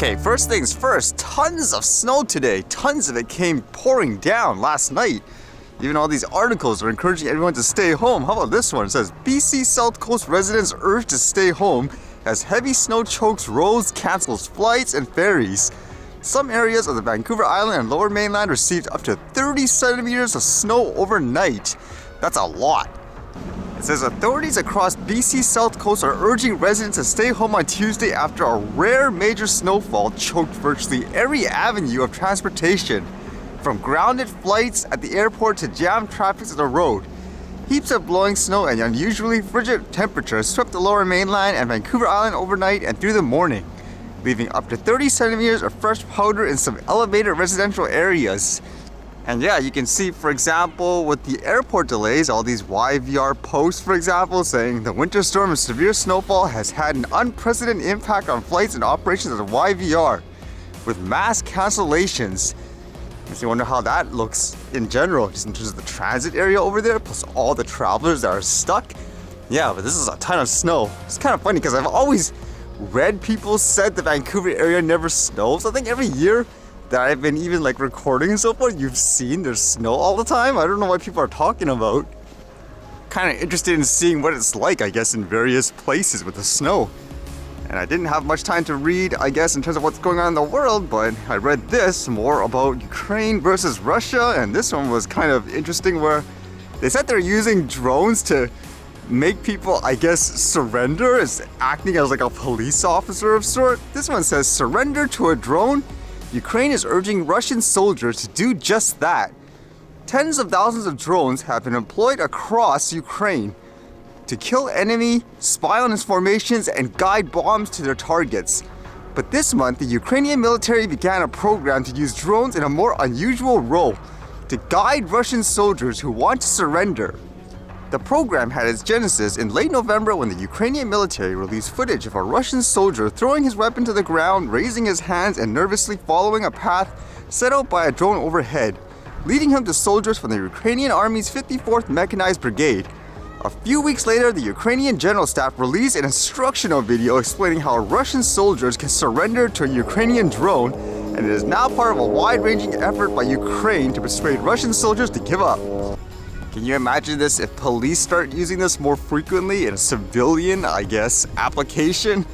Okay, first things first, tons of snow today. Tons of it came pouring down last night. Even all these articles are encouraging everyone to stay home. How about this one? It says, BC South Coast residents urged to stay home as heavy snow chokes roads, cancels flights, and ferries. Some areas of the Vancouver Island and Lower Mainland received up to 30 centimeters of snow overnight. That's a lot. It says authorities across BC South Coast are urging residents to stay home on Tuesday after a rare major snowfall choked virtually every avenue of transportation, from grounded flights at the airport to jammed traffic on the road. Heaps of blowing snow and unusually frigid temperatures swept the Lower Mainland and Vancouver Island overnight and through the morning, leaving up to 30 centimeters of fresh powder in some elevated residential areas. And yeah, you can see, for example, with the airport delays, all these YVR posts, for example, saying the winter storm and severe snowfall has had an unprecedented impact on flights and operations at the YVR, with mass cancellations. Makes me wonder how that looks in general, just in terms of the transit area over there, plus all the travelers that are stuck. Yeah, but this is a ton of snow. It's kind of funny because I've always read people said the Vancouver area never snows. I think every year that I've been even like recording and so forth, you've seen there's snow all the time. I don't know what people are talking about. Kind of interested in seeing what it's like, I guess, in various places with the snow. And I didn't have much time to read, I guess, in terms of what's going on in the world, but I read this more about Ukraine versus Russia, and this one was kind of interesting where they said they're using drones to make people, I guess, surrender, as acting as like a police officer of sort. This one says, surrender to a drone. Ukraine is urging Russian soldiers to do just that. Tens of thousands of drones have been employed across Ukraine to kill enemy, spy on its formations, and guide bombs to their targets. But this month, the Ukrainian military began a program to use drones in a more unusual role, to guide Russian soldiers who want to surrender. The program had its genesis in late November when the Ukrainian military released footage of a Russian soldier throwing his weapon to the ground, raising his hands, and nervously following a path set out by a drone overhead, leading him to soldiers from the Ukrainian Army's 54th Mechanized Brigade. A few weeks later, the Ukrainian General Staff released an instructional video explaining how Russian soldiers can surrender to a Ukrainian drone, and it is now part of a wide-ranging effort by Ukraine to persuade Russian soldiers to give up. Can you imagine this if police start using this more frequently in a civilian, I guess, application?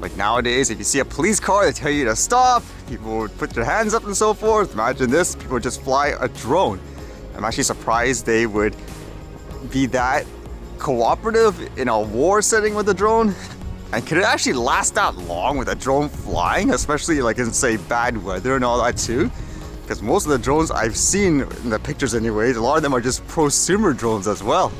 Like nowadays, if you see a police car, they tell you to stop, people would put their hands up and so forth. Imagine this, people would just fly a drone. I'm actually surprised they would be that cooperative in a war setting with a drone. And could it actually last that long with a drone flying, especially like in, say, bad weather and all that too? Because most of the drones I've seen in the pictures anyways, a lot of them are just prosumer drones as well.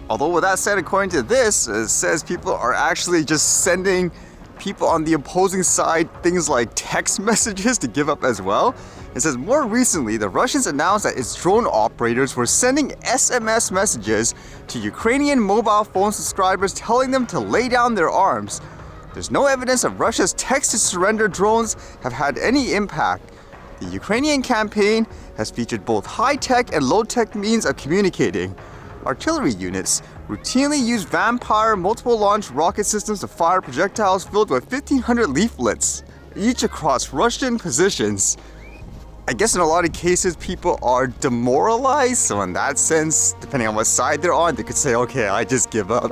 Although with that said, according to this, it says people are actually just sending people on the opposing side things like text messages to give up as well. It says more recently, the Russians announced that its drone operators were sending SMS messages to Ukrainian mobile phone subscribers telling them to lay down their arms. There's no evidence of Russia's text-to-surrender drones have had any impact. The Ukrainian campaign has featured both high-tech and low-tech means of communicating. Artillery units routinely use Vampire multiple-launch rocket systems to fire projectiles filled with 1,500 leaflets, each across Russian positions. I guess in a lot of cases, people are demoralized, so in that sense, depending on what side they're on, they could say, okay, I just give up.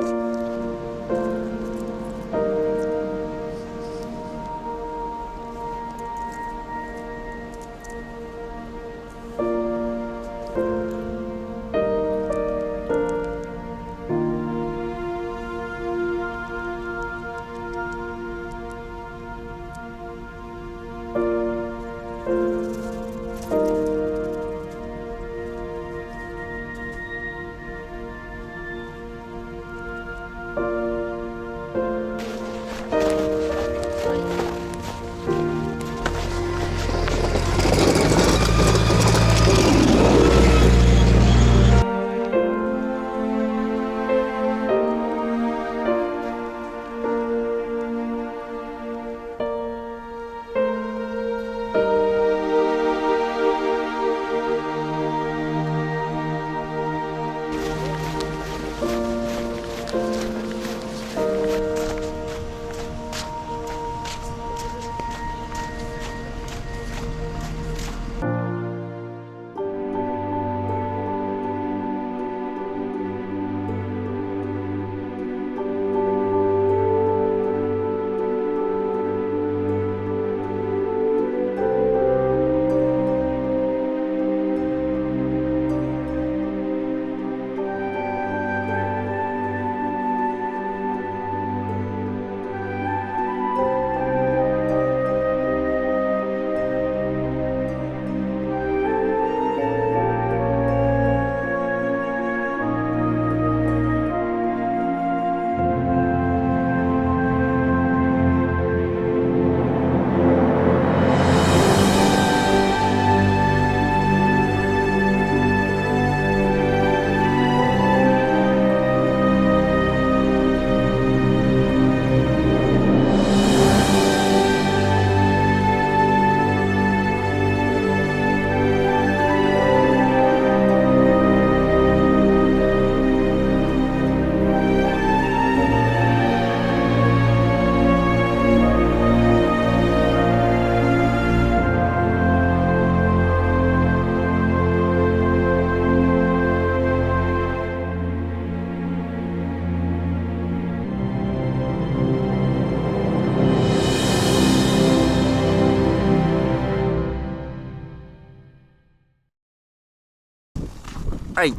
Alright,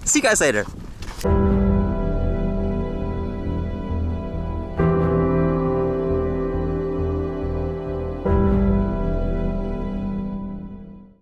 see you guys later.